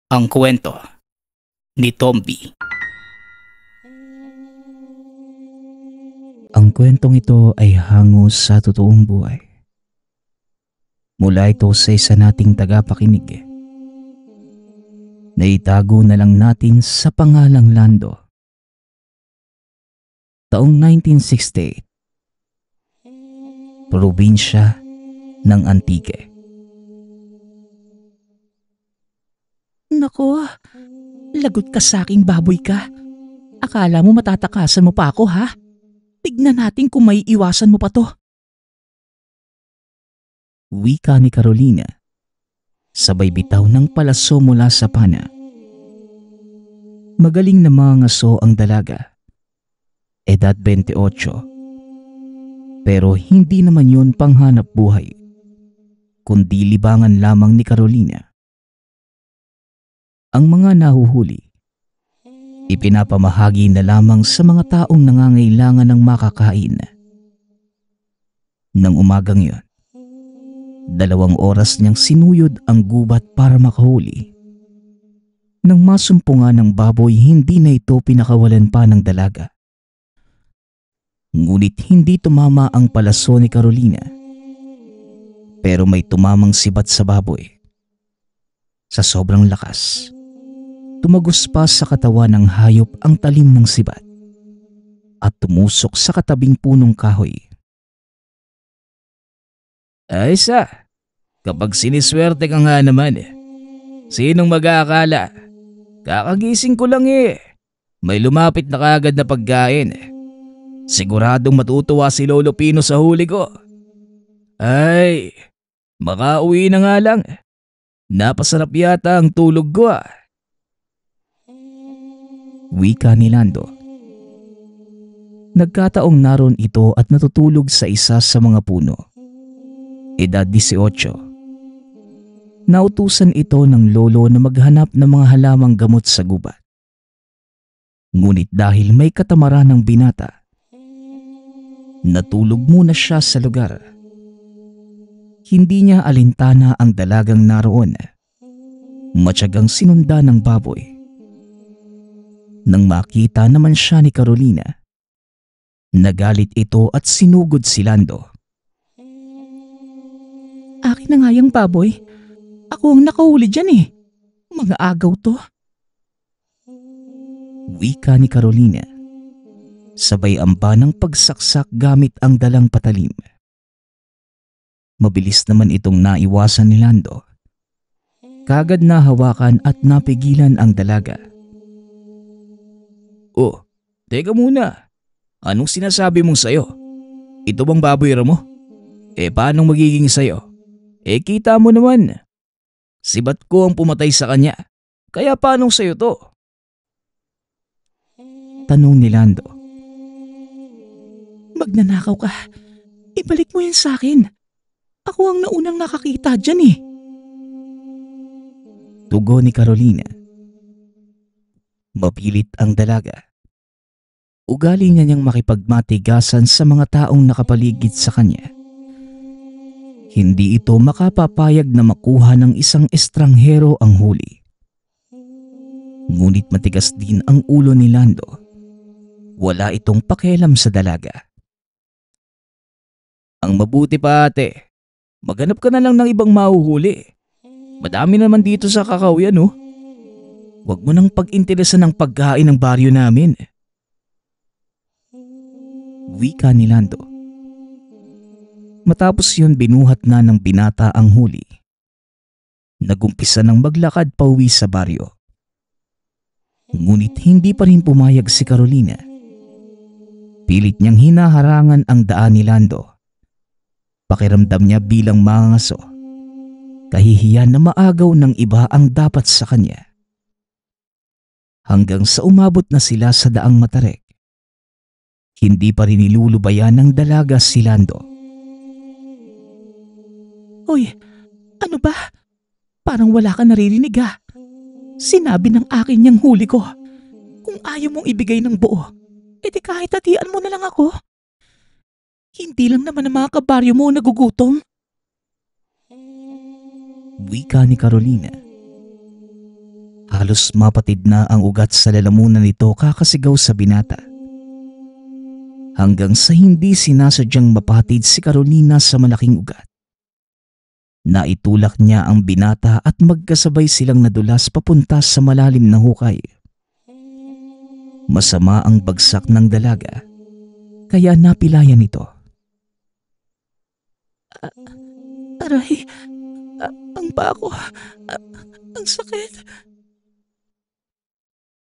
Ang kwento ni Tomby. Ang kwentong ito ay hango sa totoong buhay. Mula ito sa isa nating tagapakinig. Naitago na lang natin sa pangalang Lando. Taong 1968. Probinsya ng Antique. Nako, lagot ka sa aking baboy ka. Akala mo matatakasan mo pa ako ha? Tignan natin kung may iwasan mo pa to. Wika ni Carolina, sabay bitaw ng palaso mula sa pana. Magaling na mga ngaso ang dalaga. Edad 28. Pero hindi naman yun panghanap buhay, kundi libangan lamang ni Carolina. Ang mga nahuhuli, ipinapamahagi na lamang sa mga taong nangangailangan ng makakain. Nang umagang yun, 2 oras niyang sinuyod ang gubat para makahuli. Nang masumpungan ng baboy, hindi na ito pinakawalan pa ng dalaga. Ngunit hindi tumama ang palaso ni Carolina. Pero may tumamang sibat sa baboy. Sa sobrang lakas, tumagos pa sa katawan ng hayop ang talim ng sibat at tumusok sa katabing punong kahoy. Ay kapag siniswerte ka nga naman sinong mag-aakala? Kakagising ko lang May lumapit na kagad na pagkain. Siguradong matutuwa si Lolo Pino sa huli ko. Ay, makauwi na nga lang. Napasarap yata ang tulog ko Wika ni Lando. Nagkataong naroon ito at natutulog sa isa sa mga puno. Edad 18. Nautusan ito ng lolo na maghanap ng mga halamang gamot sa gubat. Ngunit dahil may katamaran ng binata, natulog muna siya sa lugar. Hindi niya alintana ang dalagang naroon. Matyagang sinunda ng baboy. Nang makita naman siya ni Carolina, nagalit ito at sinugod si Lando. Akin na nga yung baboy. Ako ang nakahuli dyan Mga agaw to. Wika ni Carolina, sabay amba ng pagsaksak gamit ang dalang patalim. Mabilis naman itong naiwasan ni Lando. Kagad na hawakan at napigilan ang dalaga. Oh, teka muna. Anong sinasabi mong sayo? Ito bang baboy mo? Paano magiging sayo? Kita mo naman. Sibat ko ang pumatay sa kanya. Kaya paanong sayo to? Tanong ni Lando. Magnanakaw ka. Ibalik mo yan sa akin. Ako ang naunang nakakita dyan Tugon ni Carolina. Mapilit ang dalaga. Ugali niya niyang makipagmatigasan sa mga taong nakapaligid sa kanya. Hindi ito makapapayag na makuha ng isang estranghero ang huli. Ngunit matigas din ang ulo ni Lando. Wala itong pakialam sa dalaga. Ang mabuti pa maghanap ka na lang ng ibang mahuhuli. Madami naman dito sa Kakahuyan Huwag mo nang pag-interesan ng pagkain ng baryo namin. Wika ni Lando. Matapos yun, binuhat na ng binata ang huli. Nagumpisa ng maglakad pauwi sa baryo. Ngunit hindi pa rin pumayag si Carolina. Pilit niyang hinaharangan ang daan ni Lando. Pakiramdam niya bilang mangangaso, kahihiyan na maagaw ng iba ang dapat sa kanya. Hanggang sa umabot na sila sa daang Matarek. Hindi pa rin nilulubayan ng dalaga si Lando. Hoy, ano ba? Parang wala ka naririnig Sinabi ng akin niyang huli ko. Kung ayaw mong ibigay ng buo, edi kahit hatian mo na lang ako. Hindi lang naman ang mga kabaryo mo nagugutom. Wika ni Carolina. Halos mapatid na ang ugat sa lalamunan nito kakasigaw sa binata. Hanggang sa hindi sinasadyang mapatid si Carolina sa malaking ugat. Naitulak niya ang binata at magkasabay silang nadulas papunta sa malalim na hukay. Masama ang bagsak ng dalaga, kaya napilayan ito. Aray, ang paa ko, ang sakit.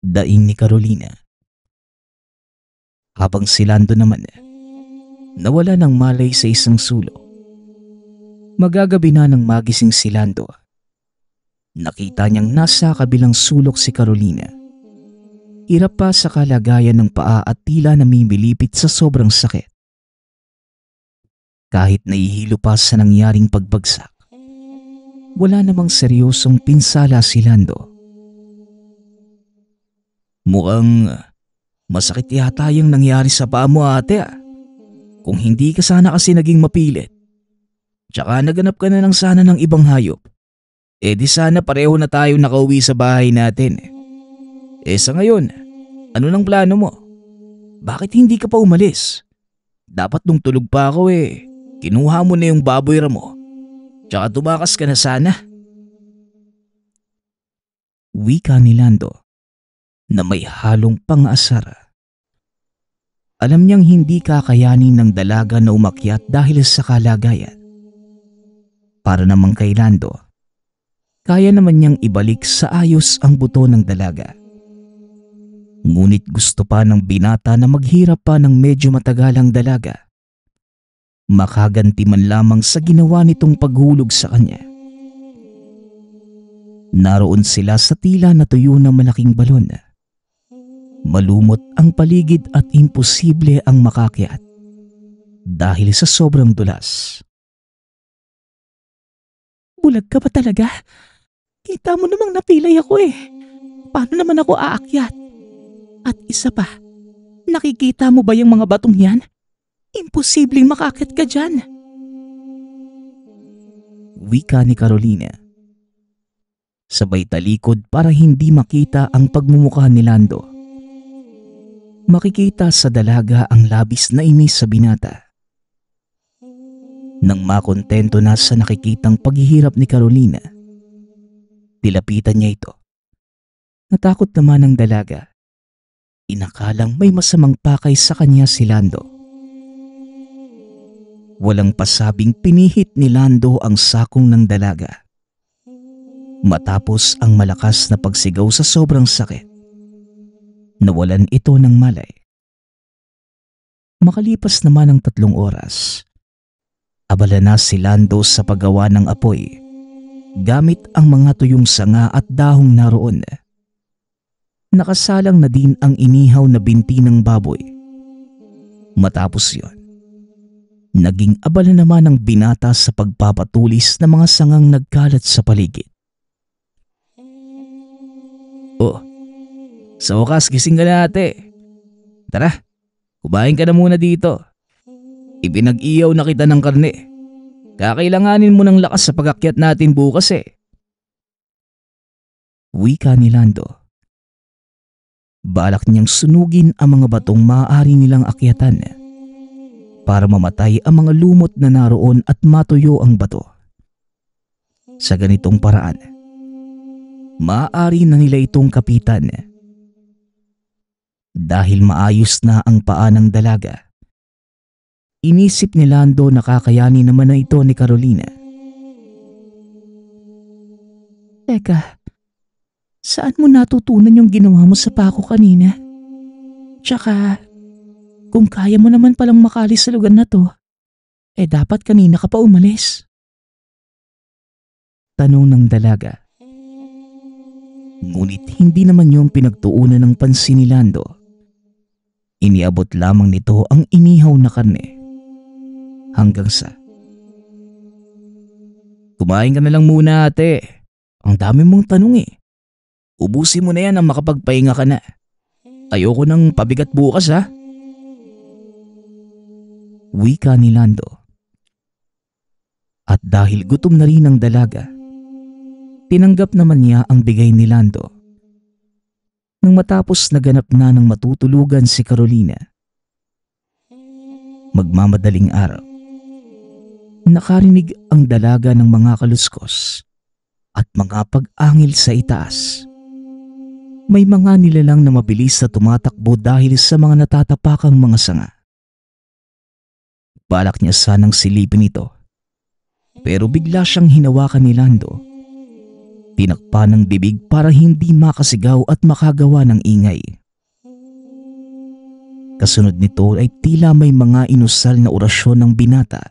Daing ni Carolina. Habang si Lando naman, nawala ng malay sa isang sulok. Magagabi na nang magising si Lando. Nakita niyang nasa kabilang sulok si Carolina. Hirap pa sa kalagayan ng paa at tila namimilipit sa sobrang sakit. Kahit nahihilo pa sa nangyaring pagbagsak, wala namang seryosong pinsala si Lando. Mukhang masakit yata yung nangyari sa paa mo, ate. Kung hindi ka sana kasi naging mapilit, tsaka naganap ka na lang sana ng ibang hayop, di sana pareho na tayo nakauwi sa bahay natin. Sa ngayon, ano nang plano mo? Bakit hindi ka pa umalis? Dapat nung tulog pa ako kinuha mo na yung baboy mo. Tsaka tumakas ka na sana. Wika ni Lando na may halong pang-asar. Alam niyang hindi kakayanin ng dalaga na umakyat dahil sa kalagayan. Para namang kay Lando, kaya naman niyang ibalik sa ayos ang buto ng dalaga. Ngunit gusto pa ng binata na maghirap pa ng medyo matagalang dalaga. Makaganti man lamang sa ginawa nitong paghulog sa kanya. Naroon sila sa tila na tuyo na malaking balon. Malumot ang paligid at imposible ang makakyat dahil sa sobrang dulas. Bulag ka ba talaga? Kita mo namang napilay ako Paano naman ako aakyat? At isa pa, nakikita mo ba yung mga batong yan? Imposibleng makaakyat ka dyan. Wika ni Carolina. Sabay talikod para hindi makita ang pagmumukha ni Lando. Makikita sa dalaga ang labis na inis sa binata. Nang makontento na sa nakikitang paghihirap ni Carolina, tilapitan niya ito. Natakot naman ang dalaga. Inakalang may masamang pakay sa kanya si Lando. Walang pasabing pinihit ni Lando ang sakong ng dalaga. Matapos ang malakas na pagsigaw sa sobrang sakit, nawalan ito ng malay. Makalipas naman ang 3 oras, abala na si Lando sa paggawa ng apoy gamit ang mga tuyong sanga at dahong naroon. Nakasalang na din ang inihaw na binti ng baboy. Matapos yon, naging abala naman ang binata sa pagpapatulis ng mga sangang nagkalat sa paligid. Sa wakas gising ka na, ate. Tara, kumain ka na muna dito. Ipinag-iyaw na kita ng karne. Kakailanganin mo ng lakas sa pag-akyat natin bukas Wika ni Lando. Balak niyang sunugin ang mga batong maaari nilang akyatan para mamatay ang mga lumot na naroon at matuyo ang bato. Sa ganitong paraan, maaari na nila itong kapitan. Dahil maayos na ang paa ng dalaga, inisip ni Lando na kakayanin naman na ito ni Carolina. Teka, saan mo natutunan yung ginawa mo sa pako kanina? Tsaka, kung kaya mo naman palang makalis sa lugar na to, dapat kanina ka pa umalis. Tanong ng dalaga. Ngunit hindi naman yung pinagtuunan ng pansin ni Lando. Iniabot lamang nito ang inihaw na karne. Hanggang sa, kumain ka na lang muna, ate. Ang dami mong tanong Ubusin mo na yan ang makapagpahinga ka na. Ayoko nang pabigat bukas Wika ni Lando. At dahil gutom na rin ang dalaga, tinanggap naman niya ang bigay ni Lando Nang matapos naganap na ng matutulugan si Carolina, magmamadaling araw, nakarinig ang dalaga ng mga kaluskos at mga pag-angil sa itaas. May mga nilalang na mabilis na tumatakbo dahil sa mga natatapakang mga sanga. Balak niya sanang silipin ito, pero bigla siyang hinawakan ni Lando. Tinakpan ng bibig para hindi makasigaw at makagawa ng ingay. Kasunod nito ay tila may mga inusal na orasyon ng binata.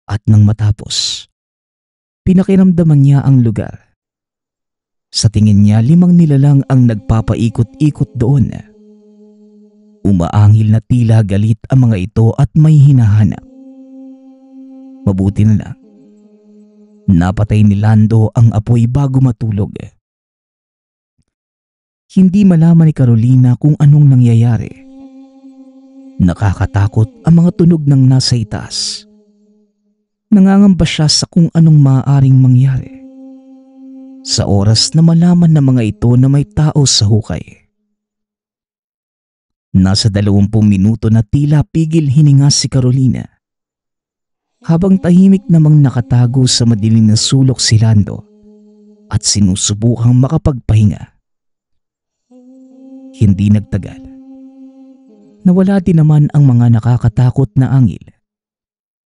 At nang matapos, pinakiramdaman niya ang lugar. Sa tingin niya 5 nilalang ang nagpapaikot-ikot doon. Umaangil na tila galit ang mga ito at may hinahanap. Mabuti na lang, napatay ni Lando ang apoy bago matulog. Hindi malaman ni Carolina kung anong nangyayari. Nakakatakot ang mga tunog ng nasa itaas. Nangangamba siya sa kung anong maaaring mangyari sa oras na malaman ng mga ito na may tao sa hukay. Nasa 20 minuto na tila pigil hininga si Carolina, habang tahimik namang nakatago sa madilim na sulok si Lando at sinusubukang makapagpahinga. Hindi nagtagal, nawala din naman ang mga nakakatakot na angil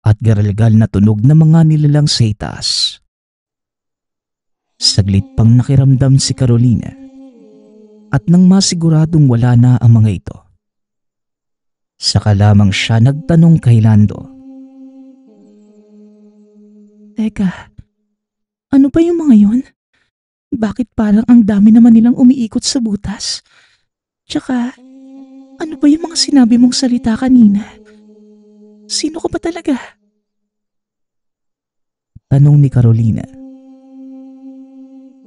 at garalgal na tunog ng mga nilalang sa itaas. Saglit pang nakiramdam si Carolina at nang masiguradong wala na ang mga ito, saka lamang siya nagtanong kay Lando. Teka, ano ba yung mga yun? Bakit parang ang dami naman nilang umiikot sa butas? Tsaka, ano ba yung mga sinabi mong salita kanina? Sino ka ba talaga? Tanong ni Carolina.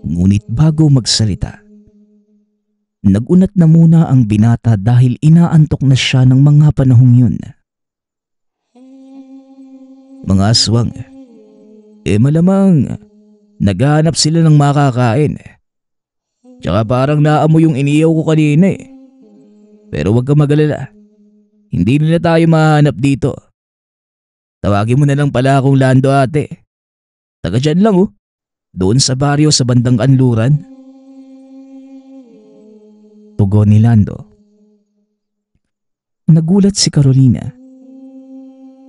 Ngunit bago magsalita, nagunat na muna ang binata dahil inaantok na siya ng mga panahong yun. Mga aswang, malamang naghahanap sila ng makakain. Tsaka parang naamoy yung iniyaw ko kanina . Pero huwag ka magalala, hindi nila tayo mahanap dito. Tawagin mo na lang pala akong Lando, ate. Taga dyan lang doon sa baryo sa bandang kanluran. Tugon ni Lando. Nagulat si Carolina.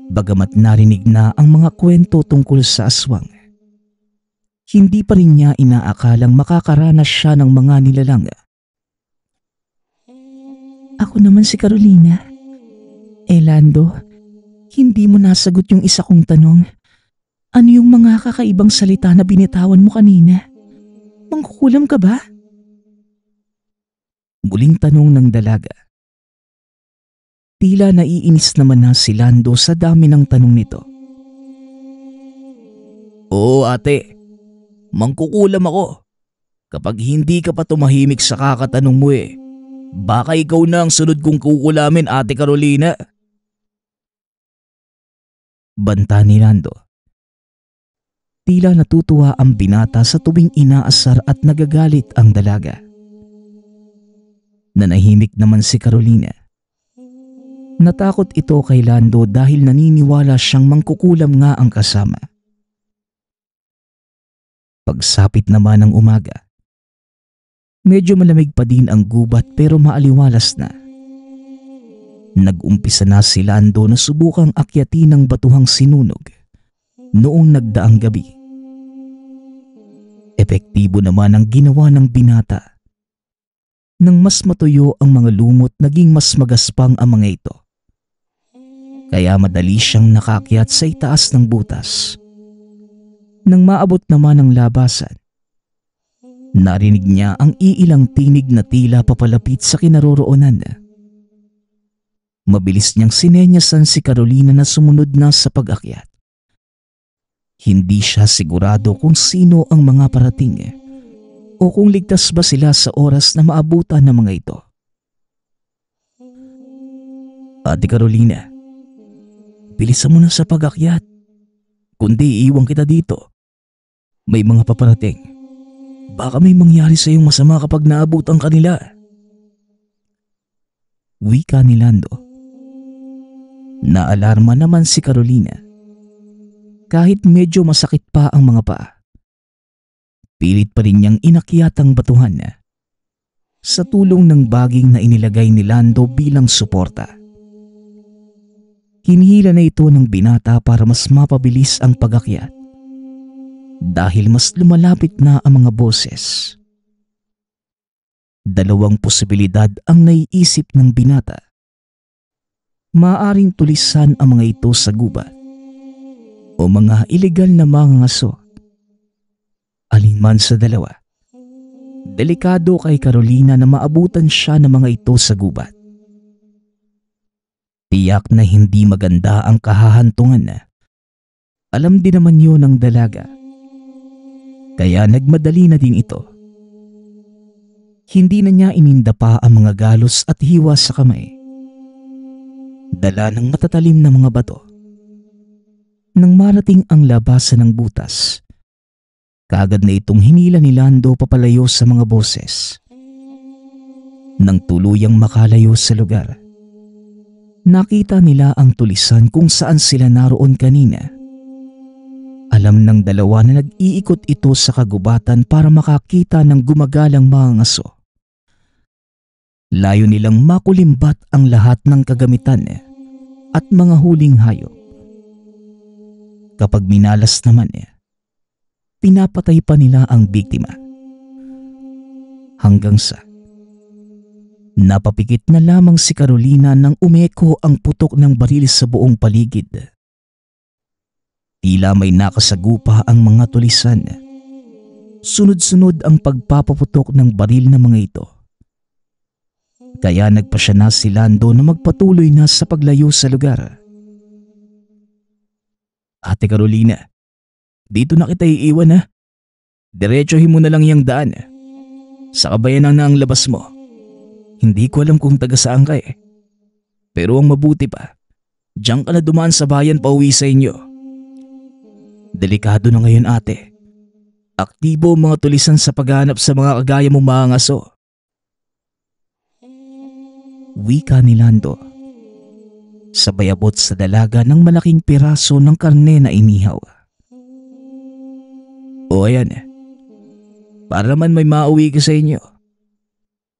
Bagamat narinig na ang mga kwento tungkol sa aswang, hindi pa rin niya inaakalang makakaranas siya ng mga nilalang. Ako naman si Carolina. Lando, hindi mo nasagot yung isa kong tanong. Ano yung mga kakaibang salita na binitawan mo kanina? Mangkukulam ka ba? Muling tanong ng dalaga. Tila naiinis naman na si Lando sa dami ng tanong nito. Oo, ate. Mangkukulam ako. Kapag hindi ka pa tumahimik sa kakatanong mo baka ikaw na ang sunod kong kukulamin, ate Carolina. Banta ni Lando. Tila natutuwa ang binata sa tuwing inaasar at nagagalit ang dalaga. Nanahimik naman si Carolina. Natakot ito kay Lando dahil naniniwala siyang mangkukulam nga ang kasama. Pagsapit naman ng umaga, medyo malamig pa din ang gubat pero maaliwalas na. Nag-umpisa na si Lando na subukang akyatin ng batuhang sinunog noong nagdaang gabi. Epektibo naman ang ginawa ng binata. Nang mas matuyo ang mga lumot, naging mas magaspang ang mga ito. Kaya madali siyang nakakyat sa itaas ng butas. Nang maabot naman ang labasan, narinig niya ang iilang tinig na tila papalapit sa kinaroroonan. Mabilis niyang sinenyasan si Carolina na sumunod na sa pag-akyat. Hindi siya sigurado kung sino ang mga parating o kung ligtas ba sila sa oras na maabutan ng mga ito. Ate Carolina, bilisan mo na sa pag-akyat. Kundi iiwan kita dito. May mga paparating. Baka may mangyari sa iyong masama kapag naabutan ka nila. Wika ni Lando. Naalarma naman si Carolina. Kahit medyo masakit pa ang mga paa, pilit pa rin niyang inakyat ang batuhan sa tulong ng baging na inilagay ni Lando bilang suporta. Hinihila na ito ng binata para mas mapabilis ang pag-akyat dahil mas lumalapit na ang mga boses. Dalawang posibilidad ang naiisip ng binata. Maaring tulisan ang mga ito sa gubat o mga ilegal na mga ngaso. Alinman sa dalawa, delikado kay Carolina na maabutan siya ng mga ito sa gubat. Tiyak na hindi maganda ang kahahantungan. Alam din naman yun ng dalaga. Kaya nagmadali na din ito. Hindi na niya ininda pa ang mga galos at hiwa sa kamay. Dala ng matatalim na mga bato. Nang marating ang labasan ng butas, kaagad na itong hinila ni Lando papalayo sa mga boses. Nang tuluyang makalayo sa lugar, nakita nila ang tulisan kung saan sila naroon kanina. Alam ng dalawa na nag-iikot ito sa kagubatan para makakita ng gumagalang mga ngaso. Layo nilang makulimbat ang lahat ng kagamitan at mga huling hayop. Kapag minalas naman, pinapatay pa nila ang biktima. Hanggang sa napapikit na lamang si Carolina nang umeko ang putok ng baril sa buong paligid. Tila may nakasagupa ang mga tulisan. Sunod-sunod ang pagpapaputok ng baril ng mga ito. Kaya nagpasya na si Lando na magpatuloy na sa paglayo sa lugar. Ate Carolina, dito na kita iiwan ha. Diretsohin mo na lang yung daan. Sa kabayanan na ang labas mo. Hindi ko alam kung taga saan ka Pero ang mabuti pa, diyan ka na dumaan sa bayan pauwi sa inyo. Delikado na ngayon ate. Aktibo ang mga tulisan sa paghanap sa mga kagaya mong mga ngaso. Wika ni Lando. Sabay abot sa dalaga ng malaking piraso ng karne na inihaw. O ayan, para naman may mauwi ka sa inyo.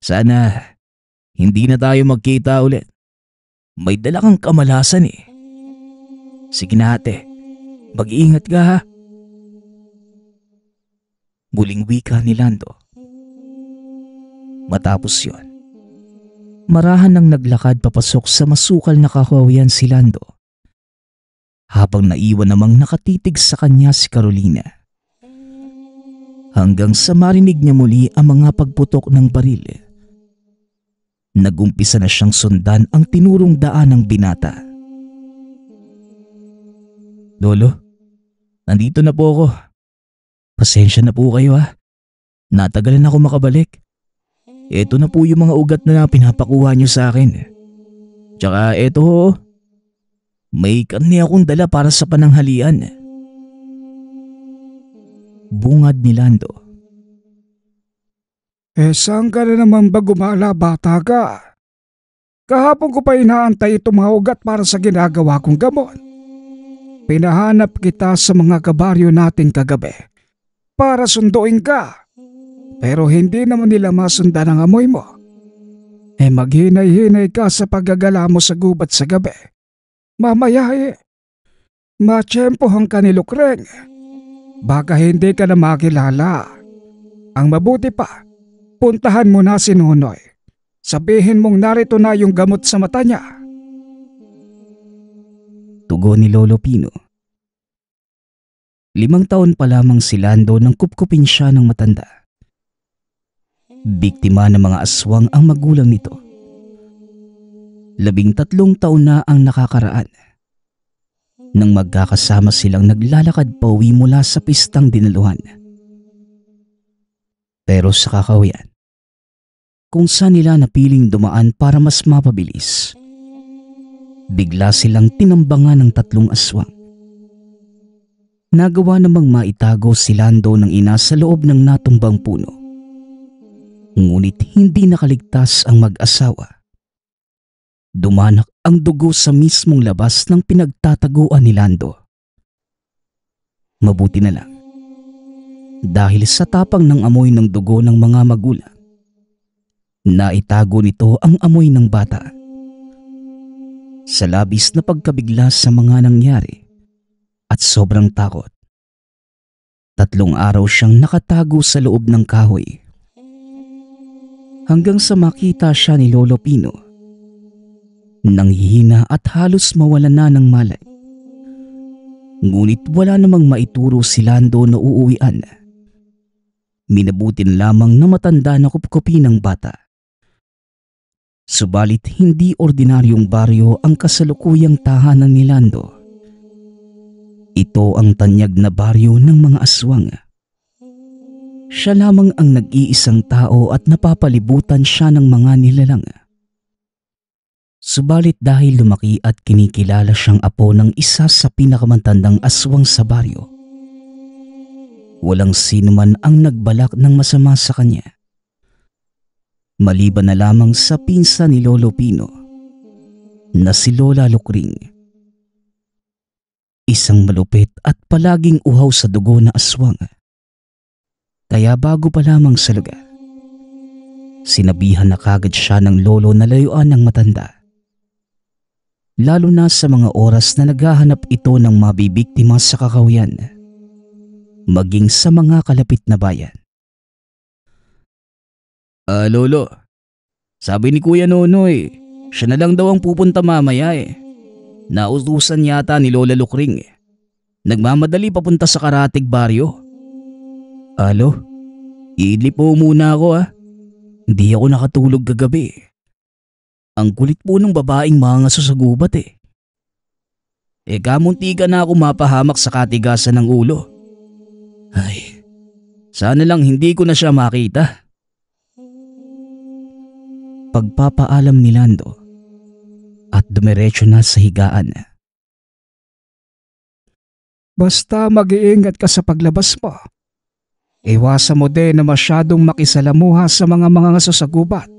Sana hindi na tayo magkita ulit. May dala kang kamalasan Sige na ate, mag-iingat ka ha. Muling wika ni Lando. Matapos yon, marahan nang naglakad papasok sa masukal na kahawian si Lando. Habang naiwan namang nakatitig sa kanya si Carolina. Hanggang sa marinig niya muli ang mga pagputok ng baril. Nagumpisa na siyang sundan ang tinurong daan ng binata. Lolo, nandito na po ako. Pasensya na po kayo ha. Natagalan ako makabalik. Ito na po yung mga ugat na pinapakuha niyo sa akin. Tsaka eto ho, may karne akong dala para sa pananghalian. Bungad ni Lando. Saan ka na naman ba gumala, bata ka? Kahapon ko pa inaantay itong mga ugat para sa ginagawa kong gamot. Pinahanap kita sa mga kabaryo natin kagabi para sunduin ka. Pero hindi naman nila masundan ang amoy mo. Maghinay-hinay ka sa paggagala mo sa gubat sa gabi. Mamaya matsyempohan ka ni Lukreng. Baka hindi ka na makilala. Ang mabuti pa, puntahan mo na si Nonoy. Sabihin mong narito na yung gamot sa mata niya. Tugon ni Lolo Pino. 5 taon pa lamang si Lando nang kupkupin siya ng matanda. Biktima ng mga aswang ang magulang nito. 13 taon na ang nakakaraan nang magkakasama silang naglalakad pauwi mula sa pistang dinaluhan. Pero sa kakawian, kung saan nila napiling dumaan para mas mapabilis, bigla silang tinambangan ng 3 aswang. Nagawa namang maitago si Lando ng ina sa loob ng natumbang puno. Ngunit hindi nakaligtas ang mag-asawa. Dumanak ang dugo sa mismong labas ng pinagtataguan ni Lando. Mabuti na lang. Dahil sa tapang ng amoy ng dugo ng mga magulang, naitago nito ang amoy ng bata. Sa labis na pagkabigla sa mga nangyari at sobrang takot, 3 araw siyang nakatago sa loob ng kahoy. Hanggang sa makita siya ni Lolo Pino. Nanghihina at halos mawalan na ng malay. Ngunit wala namang maituro si Lando na uuwian. Minabutin lamang na matanda na kupkupi ng bata. Subalit hindi ordinaryong baryo ang kasalukuyang tahanan ni Lando. Ito ang tanyag na baryo ng mga aswang. Siya lamang ang nag-iisang tao at napapalibutan siya ng mga nilalang. Subalit dahil lumaki at kinikilala siyang apo ng isa sa pinakamatandang aswang sa baryo, walang sino man ang nagbalak ng masama sa kanya. Maliban na lamang sa pinsan ni Lolo Pino na si Lola Lukring. Isang malupit at palaging uhaw sa dugo na aswang. Kaya bago pa lamang sa lugar, sinabihan na kagad siya ng lolo na layuan ng matanda. Lalo na sa mga oras na naghahanap ito ng mabibiktima sa kakahuyan, maging sa mga kalapit na bayan. Lolo, sabi ni Kuya Nonoy, siya na lang daw ang pupunta mamaya eh. Nautusan yata ni Lola Lukring eh. Nagmamadali papunta sa Karatig Baryo. Alo, iidli po muna ako Hindi ako nakatulog kagabi. Ang kulit po ng babaeng mga sa gubat eh. Kamunti ka na ako mapahamak sa katigasan ng ulo. Ay, sana lang hindi ko na siya makita. Pagpapaalam ni Lando at dumiretso na sa higaan. Basta mag-iingat ka sa paglabas mo. Iwasan mo din na masyadong makisalamuha sa mga sasagubat.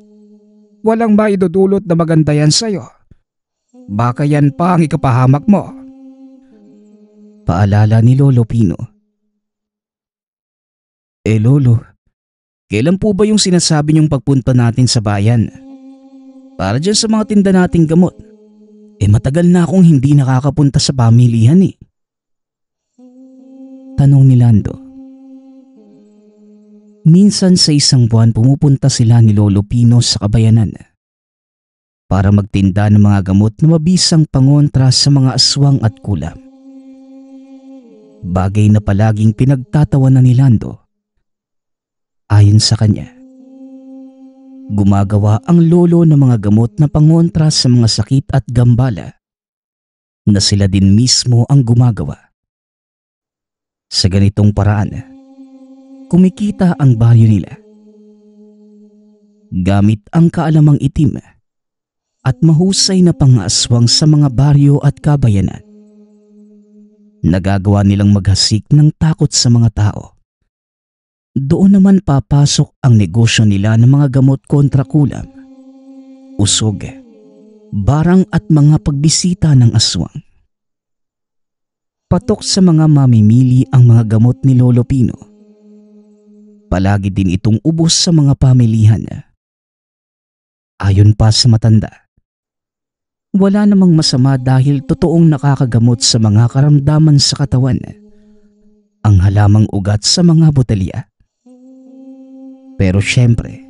Walang maidudulot na maganda yan sa'yo. Baka yan pa ang ikapahamak mo. Paalala ni Lolo Pino. Lolo, kailan po ba yung sinasabi niyong pagpunta natin sa bayan? Para dyan sa mga tinda nating gamot. Matagal na akong hindi nakakapunta sa pamilihan eh. Tanong ni Lando. Minsan sa isang buwan pumupunta sila ni Lolo Pino sa kabayanan para magtinda ng mga gamot na mabisang pangontra sa mga aswang at kulam. Bagay na palaging pinagtatawanan ni Lando. Ayon sa kanya, gumagawa ang lolo ng mga gamot na pangontra sa mga sakit at gambala na sila din mismo ang gumagawa. Sa ganitong paraan, kumikita ang baryo nila. Gamit ang kaalamang itim at mahusay na pangaswang sa mga baryo at kabayanan, nagagawa nilang maghasik ng takot sa mga tao. Doon naman papasok ang negosyo nila ng mga gamot kontra kulam, usog, barang at mga pagbisita ng aswang. Patok sa mga mamimili ang mga gamot ni Lolo Pino. Palagi din itong ubos sa mga pamilihan. Ayon pa sa matanda, wala namang masama dahil totoong nakakagamot sa mga karamdaman sa katawan ang halamang ugat sa mga botelya. Pero syempre,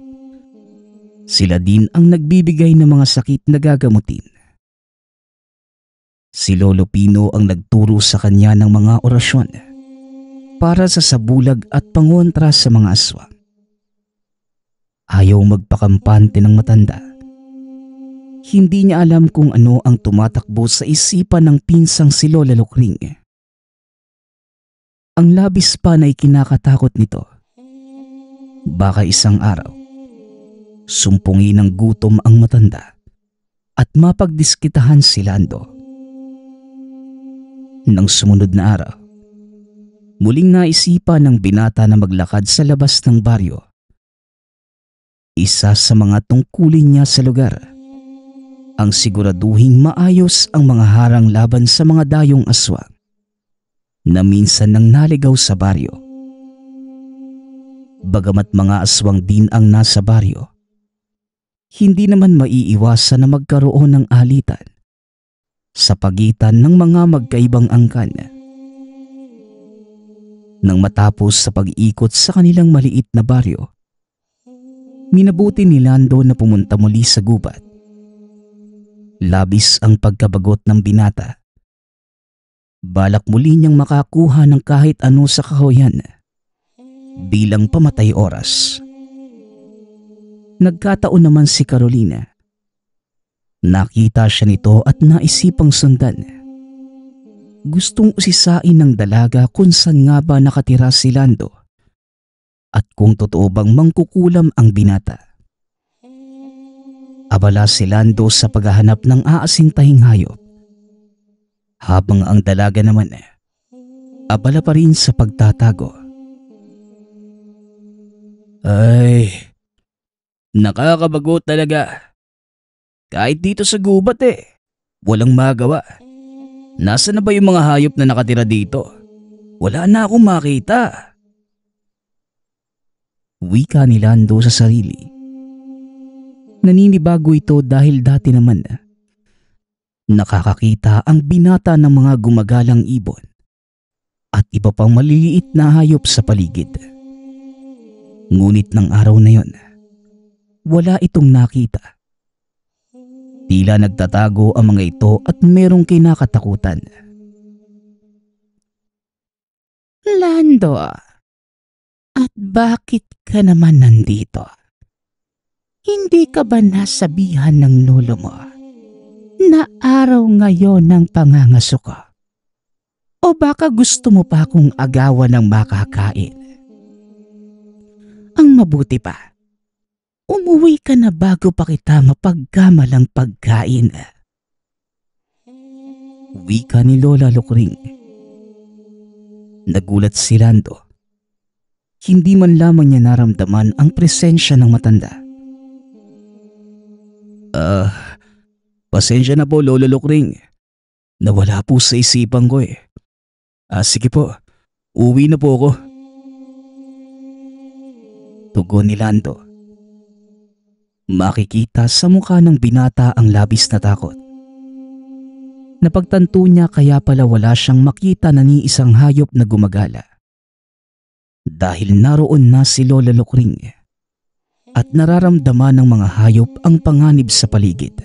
sila din ang nagbibigay ng mga sakit na gagamutin. Si Lolo Pino ang nagturo sa kanya ng mga orasyon para sa sabulag at pangontra sa mga aswang. Ayaw magpakampante ng matanda. Hindi niya alam kung ano ang tumatakbo sa isipan ng pinsang si Lola Lukring. Ang labis pa na ikinakatakot nito. Baka isang araw, sumpungin ng gutom ang matanda at mapagdiskitahan si Lando. Nang sumunod na araw, Muling naisipan ng binata na maglakad sa labas ng baryo. Isa sa mga tungkulin niya sa lugar ang siguraduhing maayos ang mga harang laban sa mga dayong aswang na minsan nang naligaw sa baryo. Bagamat mga aswang din ang nasa baryo, hindi naman maiiwasan na magkaroon ng alitan sa pagitan ng mga magkaibang angkan. Nang matapos sa pag-ikot sa kanilang maliit na baryo, minabuti ni Lando na pumunta muli sa gubat. Labis ang pagkabagot ng binata. Balak muli niyang makakuha ng kahit ano sa kahoyan bilang pamatay oras. Nagkataon naman si Carolina. Nakita siya nito at naisipang sundan. Gustong usisain ng dalaga kung saan nga ba nakatira si Lando at kung totoo bang mangkukulam ang binata. Abala si Lando sa paghahanap ng aasintahing hayop, habang ang dalaga naman abala pa rin sa pagtatago. Ay, nakakabagot talaga. Kahit dito sa gubat walang magawa. Nasaan na ba yung mga hayop na nakatira dito? Wala na akong makita. Wika ni Lando sa sarili. Naninibago ito dahil dati naman nakakakita ang binata ng mga gumagalang ibon at iba pang maliliit na hayop sa paligid. Ngunit ng araw na yon, wala itong nakita. Tila nagtatago ang mga ito at merong kinakatakutan. Lando, at bakit ka naman nandito? Hindi ka ba nasabihan ng lolo mo na araw ngayon ng pangangaso ko? O baka gusto mo pa akong agawan ng makakain? Ang mabuti pa, umuwi ka na bago pa kita mapagkamalang pagkain. Wika ni Lola Lukring. Nagulat si Lando. Hindi man lamang niya naramdaman ang presensya ng matanda. Pasensya na po, Lolo Lukring. Nawala po sa isipan ko Sige po, uwi na po ako. Tugon ni Lando. Makikita sa mukha ng binata ang labis na takot. Napagtanto niya kaya pala wala siyang makita na ni isang hayop na gumagala. Dahil naroon na si Lola Lukring at nararamdaman ng mga hayop ang panganib sa paligid.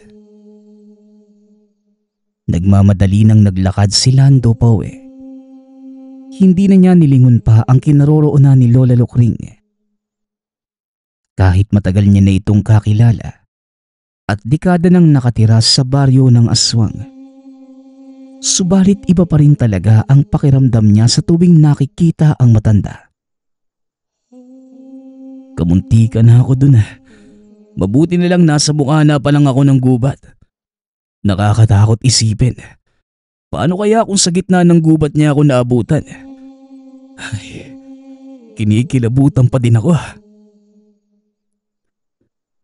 Nagmamadali nang naglakad si Lando pauwi. Hindi na niya nilingon pa ang kinaroroonan ni Lola Lukring. Kahit matagal niya na itong kakilala at dekada nang nakatira sa baryo ng aswang. Subalit iba pa rin talaga ang pakiramdam niya sa tuwing nakikita ang matanda. Kamunti ka na ako dun. Mabuti na lang nasa bukana pa lang ako ng gubat. Nakakatakot isipin. Paano kaya kung sa gitna ng gubat niya ako naabutan? Ay, kinikilabutan pa din ako.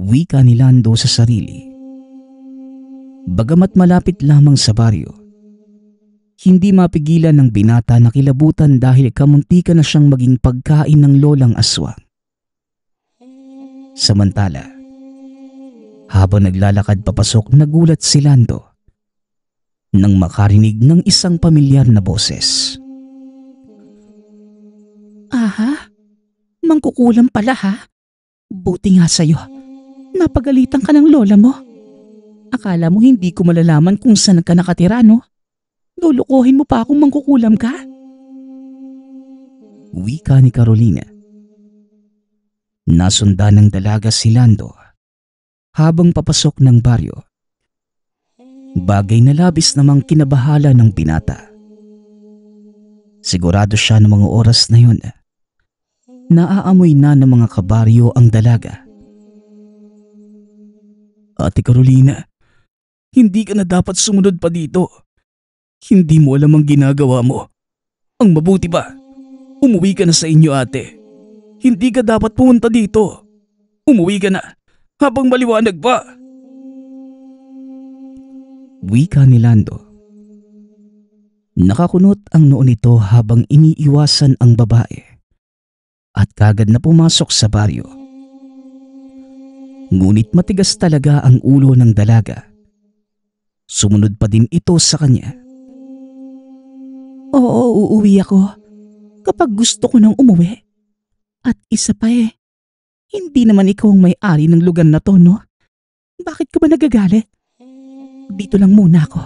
Wika ni Lando sa sarili. Bagamat malapit lamang sa baryo, hindi mapigilan ng binata na kilabutan dahil kamuntika na siyang maging pagkain ng lolang aswang. Samantala, habang naglalakad papasok, nagulat si Lando nang makarinig ng isang pamilyar na boses. Aha, mangkukulam pala ha? Buti nga sa'yo, napagalitan ka ng lola mo. Akala mo hindi ko malalaman kung saan ka nakatira, no? Lulukuhin mo pa akong mangkukulam ka? Wika ni Carolina. Nasundan ng dalaga si Lando habang papasok ng baryo. Bagay na labis namang kinabahala ng binata. Sigurado siya ng mga oras na yun. Naaamoy na ng mga kabaryo ang dalaga. Ate Carolina, hindi ka na dapat sumunod pa dito. Hindi mo alam ang ginagawa mo. Ang mabuti pa, Umuwi ka na sa inyo, ate. Hindi ka dapat pumunta dito. Umuwi ka na habang maliwanag pa. Wika ni Lando. Nakakunot ang noo nito habang iniiwasan ang babae at kagad na pumasok sa baryo. Ngunit matigas talaga ang ulo ng dalaga. Sumunod pa din ito sa kanya. Oo, uuwi ako kapag gusto ko nang umuwi. At isa pa hindi naman ikaw ang may-ari ng lugar na to, no? Bakit ka ba nagagalit? Dito lang muna ako.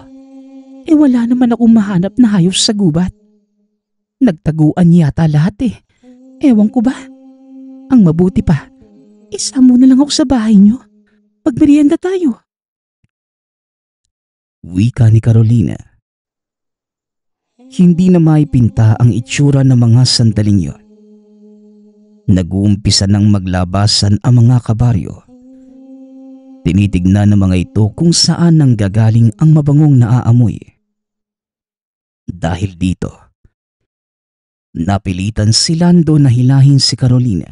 Wala naman akong mahanap na hayop sa gubat. Nagtaguan yata lahat Ewan ko ba? Ang mabuti pa, isa muna lang ako sa bahay niyo. Magmerienda tayo. Wika ni Carolina. Hindi na maipinta ang itsura ng mga sandaling yon. Nag-uumpisa nang maglabasan ang mga kabaryo. Tinitignan ng mga ito kung saan nanggagaling ang mabangong naaamoy. Dahil dito, napilitan si Lando na hilahin si Carolina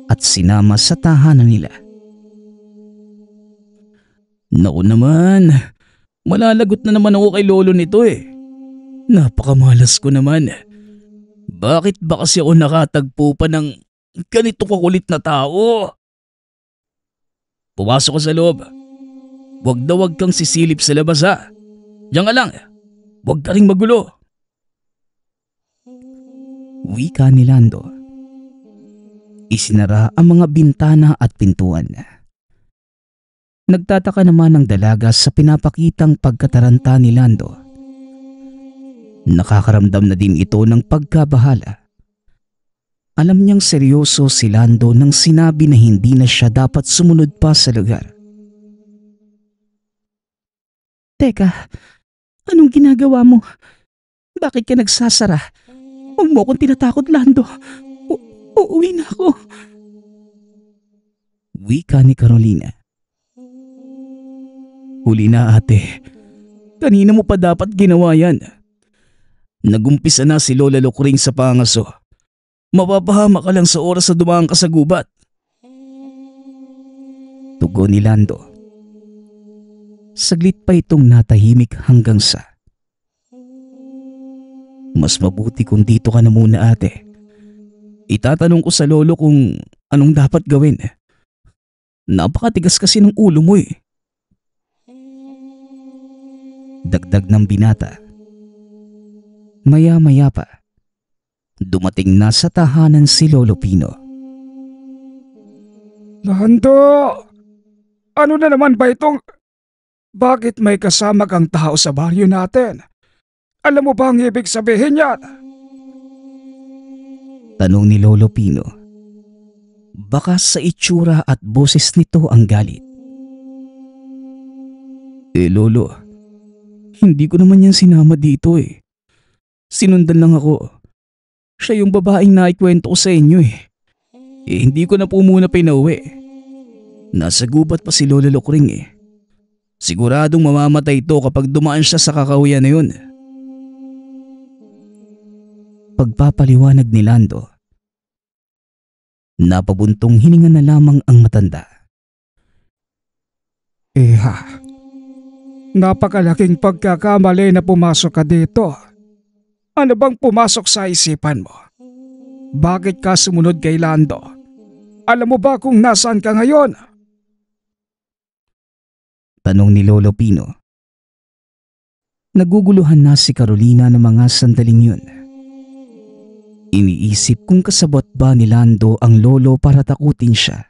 at sinama sa tahanan nila. Naku naman, malalagot na naman ako kay lolo nito Napakamalas ko naman. Bakit ba kasi ako nakatagpo pa ng ganito kakulit na tao? Pumasok ka sa loob. Huwag na huwag kang sisilip sa labas ha. Diyan ka lang. Huwag ka ring magulo. Wika ni Lando. Isinara ang mga bintana at pintuan. Nagtataka naman ang dalaga sa pinapakitang pagkataranta ni Lando. Nakakaramdam na din ito ng pagkabahala. Alam niyang seryoso si Lando nang sinabi na hindi na siya dapat sumunod pa sa lugar. Teka, anong ginagawa mo? Bakit ka nagsasara? Huwag mo akong tinatakot, Lando. Uuwi na ako. Wika ni Carolina. Huli na ate. Kanina mo pa dapat ginawa yan. Nagumpisa na si Lola Lukring sa pangaso. Mapapahama ka lang sa oras na dumaan ka sa gubat. Tugon ni Lando. Saglit pa itong natahimik hanggang sa, mas mabuti kung dito ka na muna ate. Itatanong ko sa lolo kung anong dapat gawin. Napakatigas kasi ng ulo mo Dagdag ng binata. Maya-maya pa, dumating na sa tahanan si Lolo Pino. Lando! Ano na naman ba itong... Bakit may kasama kang tao sa baryo natin? Alam mo ba ang ibig sabihin yan? Tanong ni Lolo Pino. Baka sa itsura at boses nito ang galit. Lolo, hindi ko naman yan sinama dito Sinundan lang ako. Siya yung babaeng naikwento ko sa inyo hindi ko na po muna pinauwi. Nasa gubat pa si Lola Lukring Siguradong mamamatay ito kapag dumaan siya sa kakahuyan na yun. Pagpapaliwanag ni Lando. Napabuntong hininga na lamang ang matanda. Napakalaking pagkakamali na pumasok ka dito. Ano bang pumasok sa isipan mo? Bakit ka sumunod kay Lando? Alam mo ba kung nasaan ka ngayon? Tanong ni Lolo Pino. Naguguluhan na si Carolina ng mga sandaling yun. Iniisip kung kasabot ba ni Lando ang lolo para takutin siya.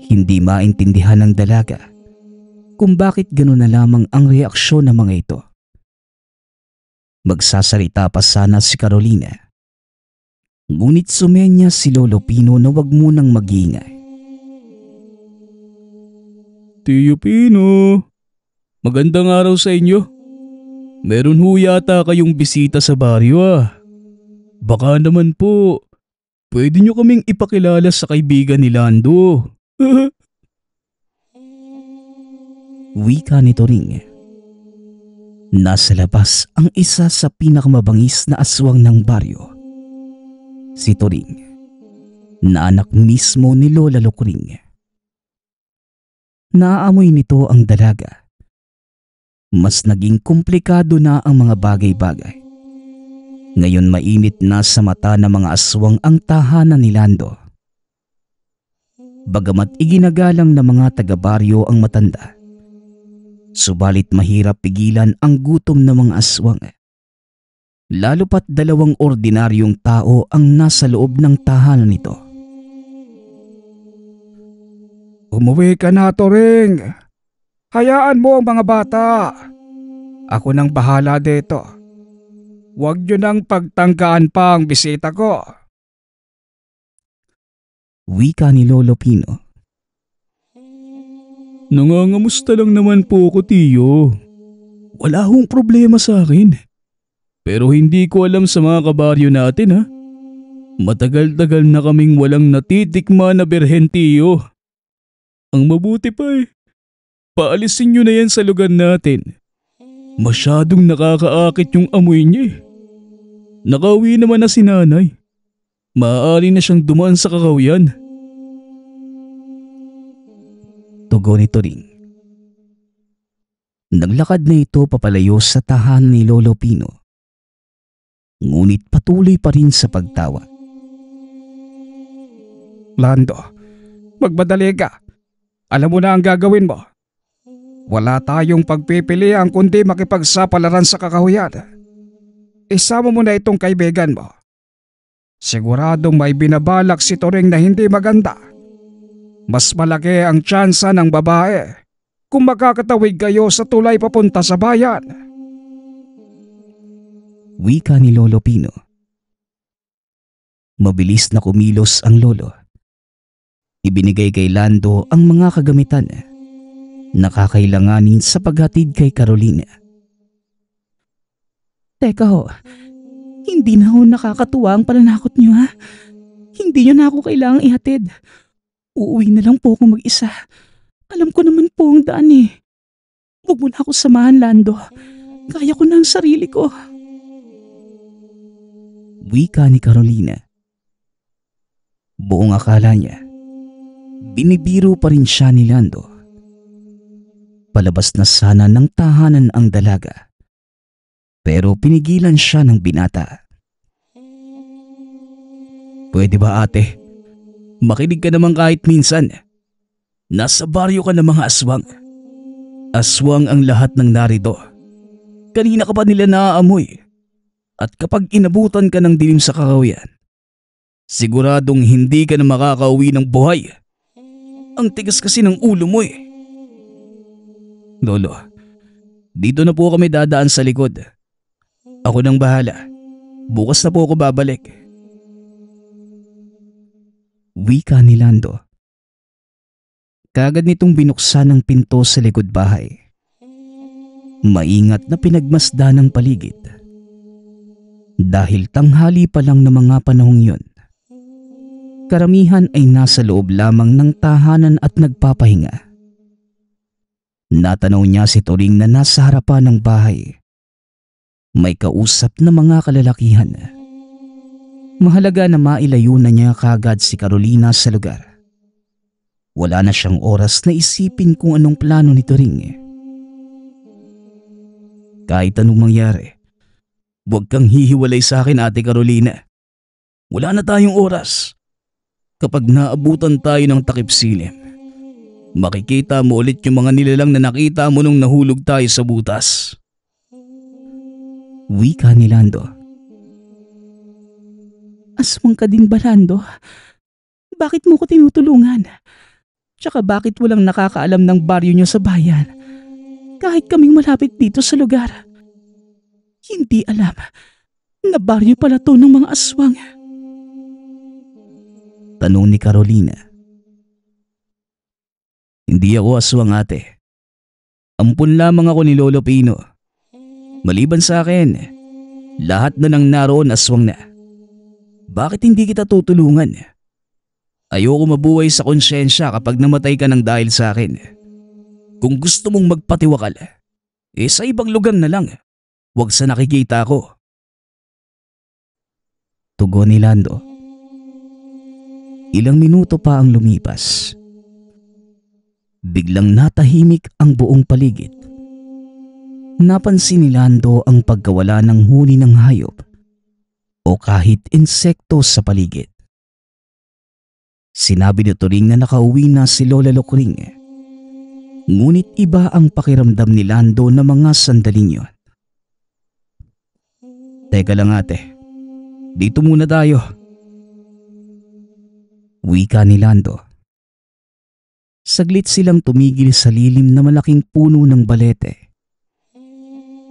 Hindi maintindihan ng dalaga kung bakit gano'n na lamang ang reaksyon ng mga ito. Magsasalita pa sana si Carolina. Ngunit sumenya si Lolo Pino na wag munang mag-iingay. Tiyo Pino, magandang araw sa inyo. Meron ho yata kayong bisita sa baryo Baka naman po, pwede nyo kaming ipakilala sa kaibigan ni Lando. Wika nito ring. Nasa labas ang isa sa pinakamabangis na aswang ng baryo. Si Turing, na anak mismo ni Lola Lukring. Naaamoy nito ang dalaga. Mas naging komplikado na ang mga bagay-bagay. Ngayon mainit na sa mata ng mga aswang ang tahanan ni Lando. Bagamat iginagalang ng mga taga-baryo ang matanda, subalit mahirap pigilan ang gutom ng mga aswang. Lalo pat 2 ordinaryong tao ang nasa loob ng tahanan nito. Umuwi ka na, Turing. Hayaan mo ang mga bata. Ako nang bahala dito. Huwag niyo nang pagtangkaan pa ang bisita ko. Wika ni Lolo Pino. Nangangamusta lang naman po ako, Tiyo. Wala hong problema sa akin. Pero hindi ko alam sa mga kabaryo natin, ha. Matagal-tagal na kaming walang natitikma na berhen, Tiyo. Ang mabuti pa paalisin nyo na yan sa lugar natin. Masyadong nakakaakit yung amoy niya eh. Nakauwi naman na si nanay. Maaari na siyang dumaan sa kakawian. Tugon ni Turing. Naglakad na ito papalayo sa tahanan ni Lolo Pino. Ngunit patuloy pa rin sa pagtawa. Lando, magmadali ka. Alam mo na ang gagawin mo. Wala tayong pagpipilian kundi makipagsapalaran sa kakahuyan. Isama mo na itong kaibigan mo. Siguradong may binabalak si Turing na hindi maganda. Mas malaki ang tsansa ng babae kung makakatawid kayo sa tulay papunta sa bayan. Wika ni Lolo Pino. Mabilis na kumilos ang lolo. Ibinigay kay Lando ang mga kagamitan na kakailanganin sa paghatid kay Carolina. Teka ho, hindi na ho nakakatuwa ang pananakot niyo ha. Hindi niyo na ako kailangang ihatid. Uuwi na lang po ako mag-isa. Alam ko naman po ang daan eh. Huwag mo na ako samahan, Lando. Kaya ko na ang sarili ko. Wika ni Carolina. Buong akala niya, binibiro pa rin siya ni Lando. Palabas na sana ng tahanan ang dalaga. Pero pinigilan siya ng binata. Pwede ba, ate? Makinig ka naman kahit minsan. Nasa baryo ka ng mga aswang. Aswang ang lahat ng narito. Kanina ka pa nila naaamoy. At kapag inabutan ka ng dilim sa kakawian, siguradong hindi ka na makakauwi ng buhay. Ang tigas kasi ng ulo mo eh. Lolo, dito na po kami dadaan sa likod. Ako nang bahala. Bukas na po ako babalik. Wika ni Lando. Kagad nitong binuksan ang pinto sa likod bahay. Maingat na pinagmasdan ang paligid. Dahil tanghali pa lang ng mga panahong yun, karamihan ay nasa loob lamang ng tahanan at nagpapahinga. Natanaw niya si Turing na nasa harapan ng bahay. May kausap na mga kalalakihan. Mahalaga na mailayo na niya kagad si Carolina sa lugar. Wala na siyang oras na isipin kung anong plano ni Turing. Kahit anong mangyari, huwag kang hihiwalay sa akin, Ate Carolina. Wala na tayong oras. Kapag naabutan tayo ng takip silim, makikita mo ulit yung mga nilalang na nakita mo nung nahulog tayo sa butas. Wika ni Lando. Aswang ka din ba, Lando? Bakit mo ko tinutulungan? Tsaka bakit walang nakakaalam ng baryo niyo sa bayan? Kahit kaming malapit dito sa lugar. Hindi alam na baryo pala to ng mga aswang. Tanong ni Carolina. Hindi ako aswang, ate. Ampun lamang ako ni Lolo Pino. Maliban sa akin, lahat na nang naroon aswang na. Bakit hindi kita tutulungan? Ayoko mabuhay sa konsyensya kapag namatay ka ng dahil sa akin. Kung gusto mong magpatiwakal, sa ibang lugar na lang. Huwag sa nakikita ko. Tugon ni Lando. Ilang minuto pa ang lumipas. Biglang natahimik ang buong paligid. Napansin ni Lando ang pagkawala ng huni ng hayop o kahit insekto sa paligid. Sinabi ni Turing na nakauwi na si Lola Lokring. Ngunit iba ang pakiramdam ni Lando na mga sandaling yun. Teka lang ate, dito muna tayo. Wika ni Lando. Saglit silang tumigil sa lilim na malaking puno ng balete.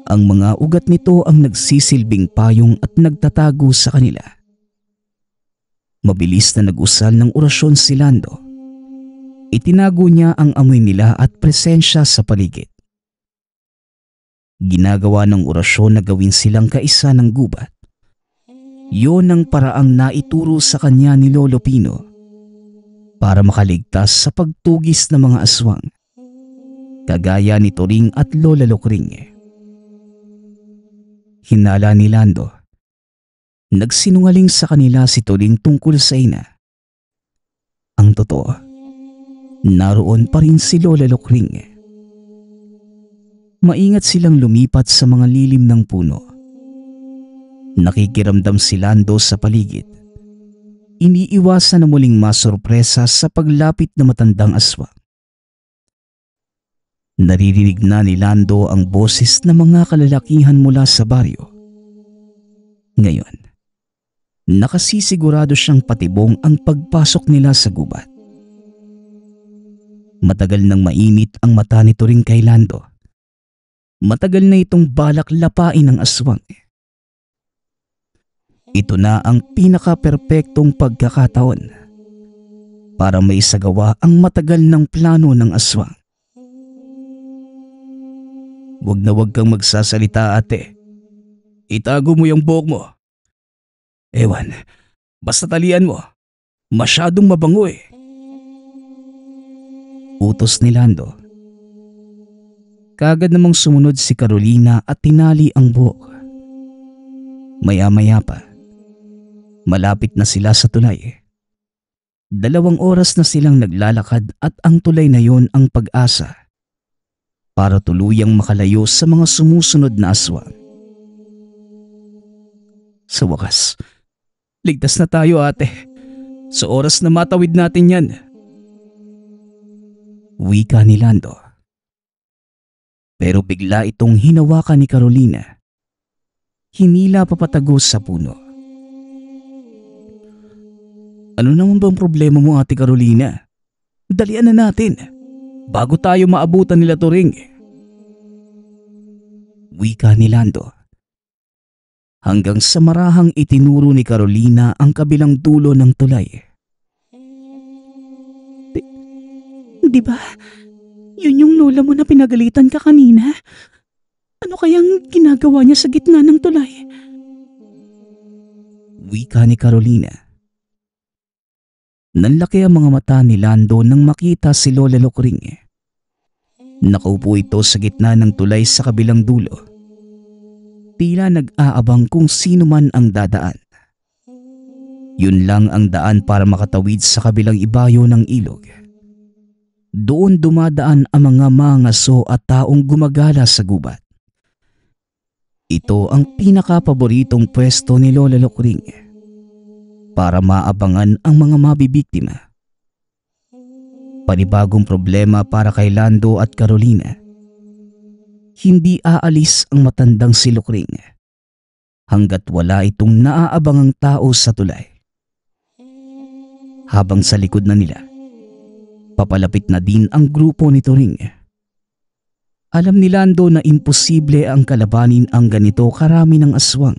Ang mga ugat nito ang nagsisilbing payong at nagtatago sa kanila. Mabilis na nag-usal ng orasyon si Lando. Itinago niya ang amoy nila at presensya sa paligid. Ginagawa ng orasyon na gawin silang kaisa ng gubat. Yun ang paraang naituro sa kanya ni Lolo Pino para makaligtas sa pagtugis ng mga aswang, kagaya ni Turing at Lola Lokring. Hinala ni Lando. Nagsinungaling sa kanila si Turing tungkol sa ina. Ang totoo, naroon pa rin si Lola Lokring. Maingat silang lumipat sa mga lilim ng puno. Nakikiramdam si Lando sa paligid. Iniiwasan na muling masorpresa sa paglapit na matandang aswang. Naririnig na ni Lando ang boses ng mga kalalakihan mula sa baryo. Ngayon, nakasisigurado siyang patibong ang pagpasok nila sa gubat. Matagal nang mainit ang mata ni Turing kay Lando. Matagal na itong balak lapain ng aswang. Ito na ang pinaka-perpektong pagkakataon para maisagawa ang matagal ng plano ng aswang. Huwag na huwag kang magsasalita ate. Itago mo yung buhok mo. Ewan, basta talian mo. Masyadong mabango eh. Utos ni Lando. Kagad namang sumunod si Carolina at tinali ang buhok. Maya-maya pa, malapit na sila sa tulay. 2 oras na silang naglalakad at ang tulay na yon ang pag-asa para tuluyang makalayo sa mga sumusunod na aswang. Sa wakas, ligtas na tayo ate. Sa oras na matawid natin yan. Wika ni Lando. Pero bigla itong hinawakan ni Carolina. Hinila papatago sa puno. Ano naman bang problema mo ate Carolina? Dalian na natin. Bago tayo maabutan nila Turing. Wika ni Lando. Hanggang sa marahang itinuro ni Carolina ang kabilang dulo ng tulay. Di ba? Yun yung lola mo na pinagalitan ka kanina. Ano kayang ginagawa niya sa gitna ng tulay? Wika ni Carolina. Nanlaki ang mga mata ni Lando nang makita si Lola Lokring. Nakaupo ito sa gitna ng tulay sa kabilang dulo. Tila nag-aabang kung sino man ang dadaan. Yun lang ang daan para makatawid sa kabilang ibayo ng ilog. Doon dumadaan ang mga mangaso at taong gumagala sa gubat. Ito ang pinaka-paboritong pwesto ni Lola Lokring para maabangan ang mga mabibiktima. Panibagong problema para kay Lando at Carolina. Hindi aalis ang matandang si Lokring hanggat wala itong naaabangang tao sa tulay. Habang sa likod na nila, papalapit na din ang grupo ni Turing. Alam ni Lando na imposible ang kalabanin ang ganito karami ng aswang.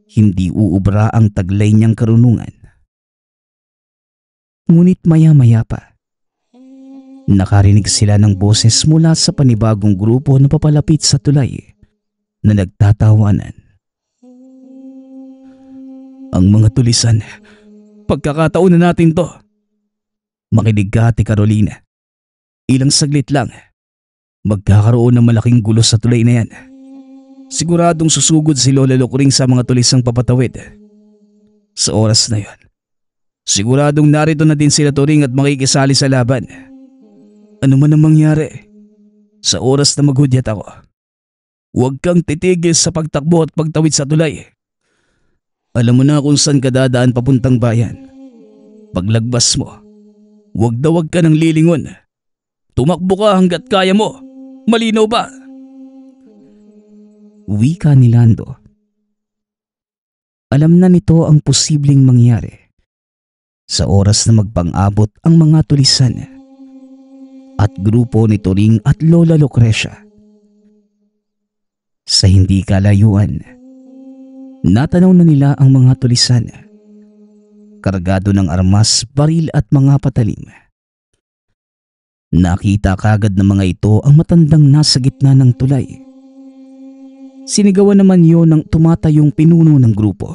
Hindi uubra ang taglay niyang karunungan. Ngunit maya-maya pa, nakarinig sila ng boses mula sa panibagong grupo na papalapit sa tulay na nagtatawanan. Ang mga tulisan, pagkakataon na natin to. Makinig ka ate Carolina. Ilang saglit lang, magkakaroon ng malaking gulo sa tulay na yan. Siguradong susugod si Lola Lukring sa mga tulisang papatawid. Sa oras na yon, siguradong narito na din sila Turing at makikisali sa laban. Ano man ang mangyari, sa oras na maghudyat ako, huwag kang titigil sa pagtakbo at pagtawid sa tulay. Alam mo na kung saan ka dadaan papuntang bayan. Paglagpas mo, huwag ka nang lilingon. Tumakbo ka hanggat kaya mo. Malinaw ba? Wika ni Lando. Alam na nito ang posibleng mangyari sa oras na magpang-abot ang mga tulisan at grupo ni Turing at Lola Lucrecia. Sa hindi kalayuan, natanaw na nila ang mga tulisan, kargado ng armas, baril at mga patalim. Nakita kagad ng mga ito ang matandang nasa gitna ng tulay. Sinigawan naman yon ng tumatayong pinuno ng grupo.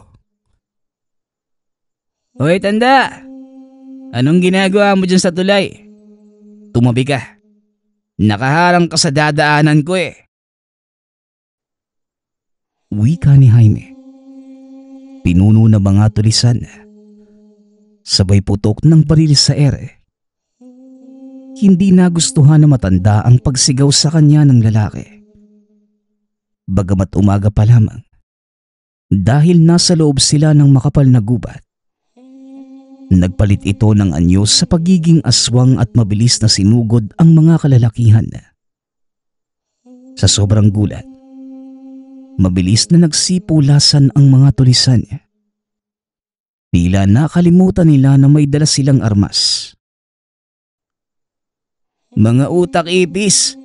Hoy tanda! Anong ginagawa mo dyan sa tulay? Tumabi ka. Nakaharang ka sa dadaanan ko eh. Wika ni Jaime. Pinuno ng mga tulisan. Sabay putok ng baril sa ere. Hindi nagustuhan na matanda ang pagsigaw sa kanya ng lalaki. Bagamat umaga pa lamang, dahil nasa loob sila ng makapal na gubat. Nagpalit ito ng anyo sa pagiging aswang at mabilis na sinugod ang mga kalalakihan. Sa sobrang gulat, mabilis na nagsipulasan ang mga tulisan. Tila nakalimutan nila na may dala silang armas. Mga utak ipis,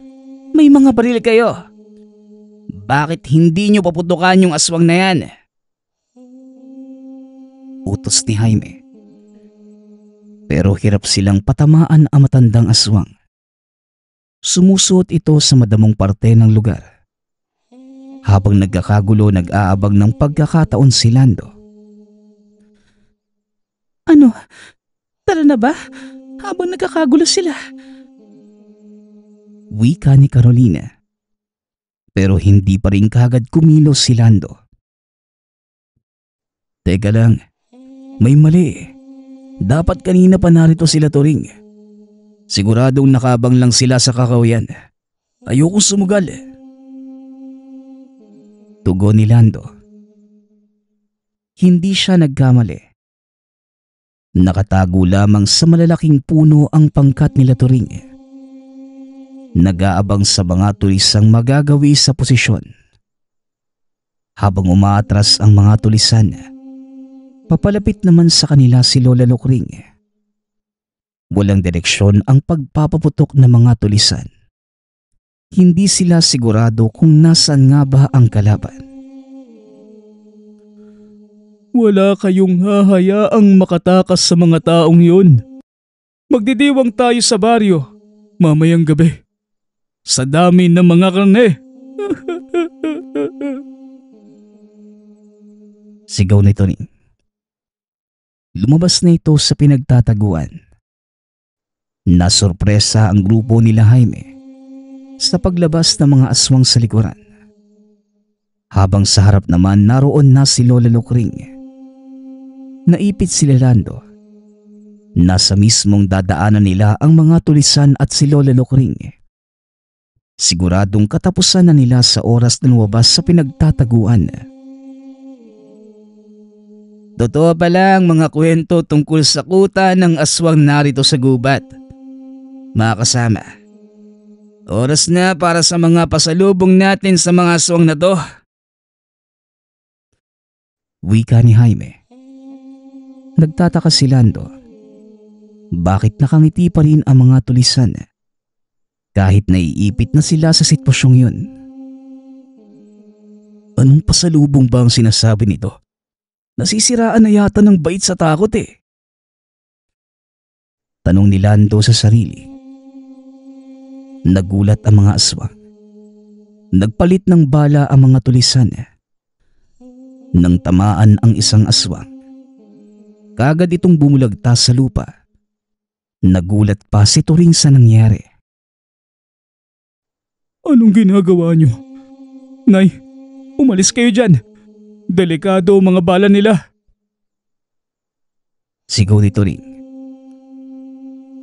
may mga baril kayo. Bakit hindi nyo paputukan yung aswang na yan? Utos ni Jaime. Pero hirap silang patamaan ang matandang aswang. Sumusuot ito sa madamong parte ng lugar. Habang nagkakagulo, nag-aabang ng pagkakataon si Lando. Ano? Tara na ba? Habang nagkakagulo sila. Wika ni Carolina. Pero hindi pa rin kagad kumilos si Lando. Teka lang, may mali. Dapat kanina pa narito sila Turing. Siguradong nakabang lang sila sa kakawayan. Ayokong sumugal. Tugon ni Lando. Hindi siya nagkamali. Nakatago lamang sa malalaking puno ang pangkat nila Turing. Nag-aabang sa mga tulisang magagawi sa posisyon. Habang umaatras ang mga tulisan, papalapit naman sa kanila si Lola Lukring. Walang direksyon ang pagpapaputok ng mga tulisan. Hindi sila sigurado kung nasaan nga ba ang kalaban. Wala kayong hahayaang makatakas sa mga taong yun. Magdidiwang tayo sa baryo mamayang gabi. Sa dami ng mga karne. Sigaw ni Turing. Lumabas na ito sa pinagtataguan. Nasorpresa ang grupo nila Jaime sa paglabas ng mga aswang sa likuran. Habang sa harap naman naroon na si Lola Lukring. Naipit sila Lando. Nasa mismong dadaanan nila ang mga tulisan at si Lola Lukring. Siguradong katapusan na nila sa oras na lumabas sa pinagtataguan. Totoo pa lang mga kwento tungkol sa kuta ng aswang narito sa gubat. Mga kasama, oras na para sa mga pasalubong natin sa mga aswang na to. Wika ni Jaime. Nagtataka si Lando. Bakit nakangiti pa rin ang mga tulisan kahit naiipit na sila sa sitwasyong yun? Anong pasalubong ba ang sinasabi nito? Nasisiraan na yata ng bait sa takot eh. Tanong ni Lando sa sarili. Nagulat ang mga aswang. Nagpalit ng bala ang mga tulisan. Nang tamaan ang isang aswang, kagad itong bumulagta sa lupa. Nagulat pa si Turing sa nangyari. Anong ginagawa niyo? Nay, Umalis kayo dyan. Delikado ang mga bala nila. Sigaw ni Turing.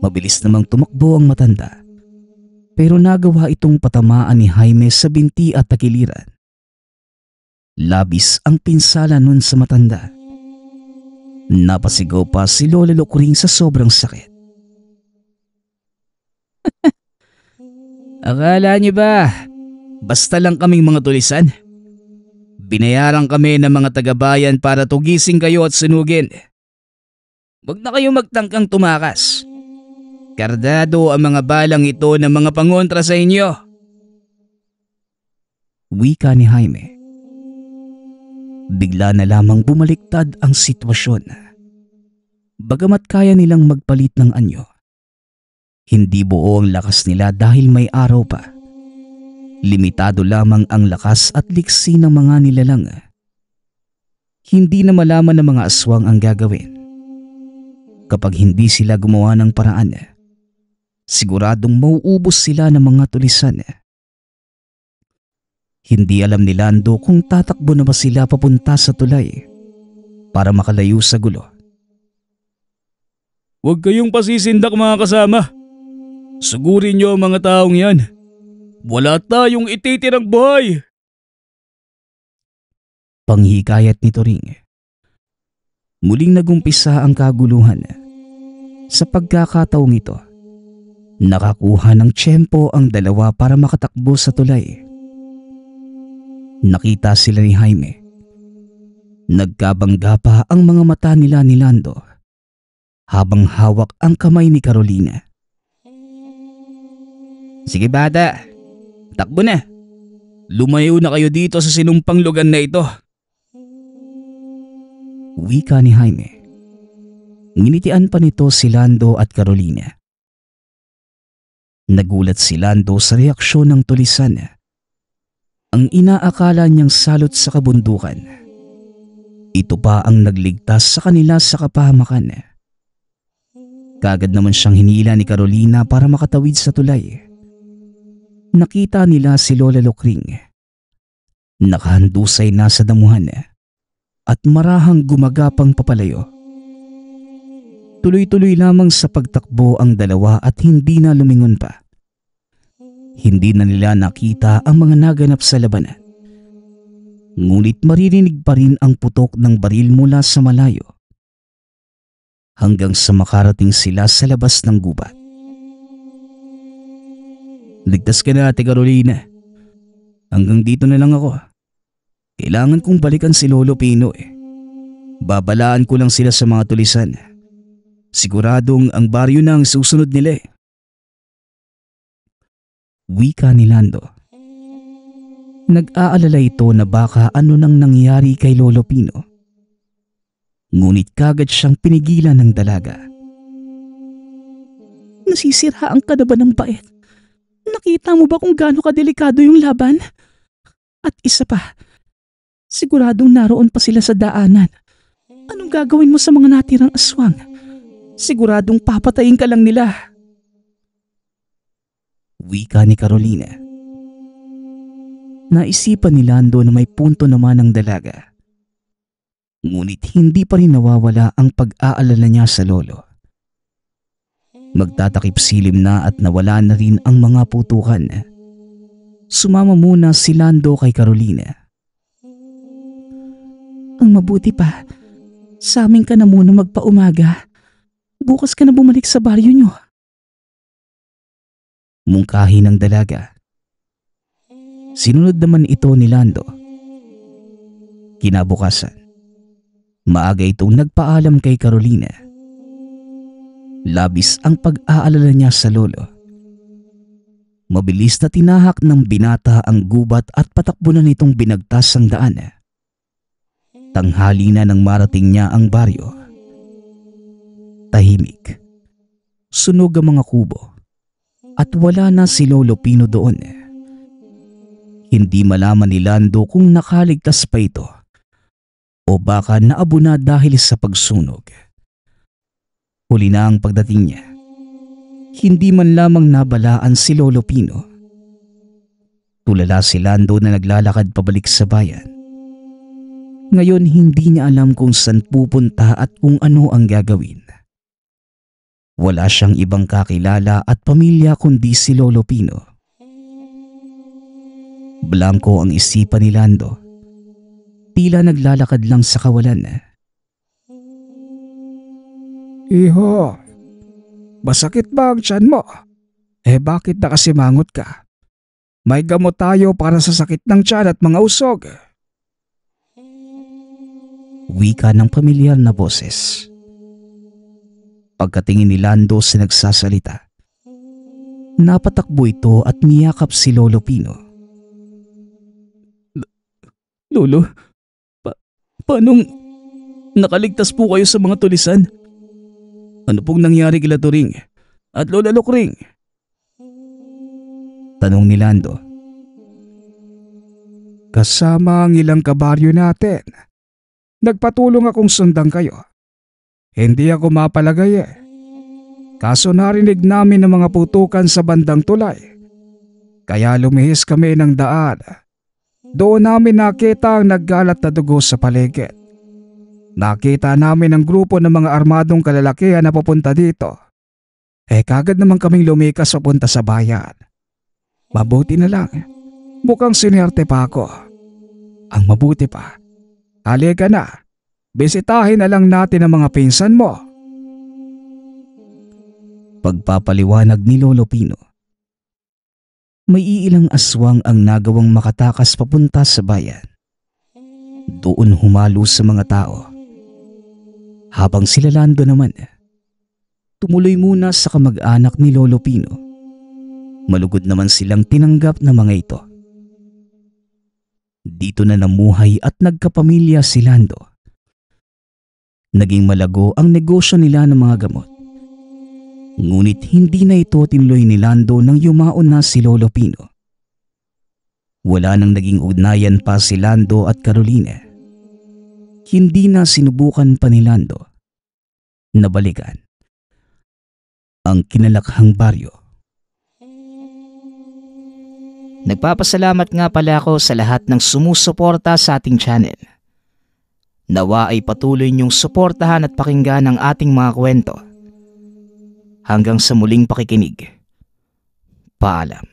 Mabilis namang tumakbo ang matanda, pero nagawa itong patamaan ni Jaime sa binti at takiliran. Labis ang pinsala nun sa matanda. Napasigaw pa si Lola Lokring sa sobrang sakit. Akala niyo ba, basta lang kaming mga tulisan? Binayaran kami ng mga tagabayan para tugising kayo at sunugin. Huwag na kayo magtangkang tumakas. Kardado ang mga balang ito ng mga pangontra sa inyo. Wika ni Jaime. Bigla na lamang bumaliktad ang sitwasyon. Bagamat kaya nilang magpalit ng anyo, hindi buo ang lakas nila dahil may araw pa. Limitado lamang ang lakas at liksi ng mga nilalang. Hindi na malaman ng mga aswang ang gagawin. Kapag hindi sila gumawa ng paraan, siguradong mauubos sila ng mga tulisan. Hindi alam ni Lando kung tatakbo na ba sila papunta sa tulay para makalayo sa gulo. Huwag kayong pasisindak mga kasama. Sugurin niyo ang mga taong yan. Wala tayong ititirang buhay. Panghikayat ni Turing. Muling nagumpisa ang kaguluhan. Sa pagkakataong ito, nakakuha ng tiyempo ang dalawa para makatakbo sa tulay. Nakita sila ni Jaime. Nagkabangga pa ang mga mata nila ni Lando habang hawak ang kamay ni Carolina. Sige bata, takbo na. Lumayo na kayo dito sa sinumpang lugar na ito. Wika ni Jaime. Nginitian pa nito si Lando at Carolina. Nagulat si Lando sa reaksyon ng tulisan. Ang inaakala niyang salot sa kabundukan, ito pa ang nagligtas sa kanila sa kapahamakan. Kagad naman siyang hinila ni Carolina para makatawid sa tulay. Nakita nila si Lola Lokring. Nakahandusay na sa damuhan at marahang gumagapang papalayo. Tuloy-tuloy lamang sa pagtakbo ang dalawa at hindi na lumingon pa. Hindi na nila nakita ang mga naganap sa labanan. Ngunit maririnig pa rin ang putok ng baril mula sa malayo. Hanggang sa makarating sila sa labas ng gubat. Ligtas ka na, Ate Carolina. Hanggang dito na lang ako. Kailangan kong balikan si Lolo Pino eh. Babalaan ko lang sila sa mga tulisan. Siguradong ang baryo na ang susunod nila eh. Wika ni Lando. Nag-aalala ito na baka ano nang nangyari kay Lolo Pino. Ngunit kagad siyang pinigilan ng dalaga. Nasisiraan ka na ba ng bait? Nakita mo ba kung gaano kadelikado yung laban? At isa pa, siguradong naroon pa sila sa daanan. Anong gagawin mo sa mga natirang aswang? Siguradong papatayin ka lang nila. Wika ni Carolina. Naisipan ni Lando na may punto naman ang dalaga. Ngunit hindi pa rin nawawala ang pag-aalala niya sa lolo. Magtatakip silim na at nawala na rin ang mga putukan. Sumama muna si Lando kay Carolina. Ang mabuti pa, sa amin ka na muna magpaumaga. Bukas ka na bumalik sa baryo nyo. Mungkahi ng dalaga. Sinunod naman ito ni Lando. Kinabukasan, maaga itong nagpaalam kay Carolina. Labis ang pag-aalala niya sa lolo. Mabilis na tinahak ng binata ang gubat at patakbo na nitong binagtas ang daan. Tanghali na nang marating niya ang baryo. Tahimik. Sunog ang mga kubo. At wala na si Lolo Pino doon. Hindi malaman ni Lando kung nakaligtas pa ito o baka naabo na dahil sa pagsunog. Huli na ang pagdating niya. Hindi man lamang nabalaan si Lolo Pino. Tulala si Lando na naglalakad pabalik sa bayan. Ngayon hindi niya alam kung saan pupunta at kung ano ang gagawin. Wala siyang ibang kakilala at pamilya kundi si Lolo Pino. Blanko ang isipan ni Lando. Tila naglalakad lang sa kawalan. Iho, masakit ba ang tiyan mo? Bakit nakasimangot ka? May gamot tayo para sa sakit ng tiyan at mga usog. Wika ng pamilyar na boses. Pagkatingin ni Lando sa nagsasalita, napatakbo ito at niyakap si Lolo Pino. Lolo, paanong nakaligtas po kayo sa mga tulisan? Ano pong nangyari kila Turing at Lola Lokring? Tanong ni Lando. Kasama ang ilang kabaryo natin. Nagpatulong akong sundan kayo. Hindi ako mapalagay Kaso narinig namin ng mga putukan sa bandang tulay. Kaya lumihis kami ng daan. Doon namin nakita ang naggalat na dugo sa paligid. Nakita namin ang grupo ng mga armadong kalalakihan na papunta dito. Kagad naman kaming lumikas papunta sa bayan. Mabuti na lang. Mukhang sinerte pa ako. Ang mabuti pa. Halika na. Bisitahin na lang natin ang mga pinsan mo. Pagpapaliwanag ni Lolo Pino. May iilang aswang ang nagawang makatakas papunta sa bayan. Doon humalo sa mga tao. Habang sila Lando naman, tumuloy muna sa kamag-anak ni Lolo Pino. Malugod naman silang tinanggap na mga ito. Dito na namuhay at nagkapamilya si Lando. Naging malago ang negosyo nila ng mga gamot. Ngunit hindi na ito tinuloy ni Lando nang yumaon na si Lolo Pino. Wala nang naging ugnayan pa si Lando at Carolina. Hindi na sinubukan pa ni Lando na balikan ang kinalakhang baryo. Nagpapasalamat nga pala ako sa lahat ng sumusuporta sa ating channel. Nawa ay patuloy niyong suportahan at pakinggan ang ating mga kwento. Hanggang sa muling pakikinig. Paalam.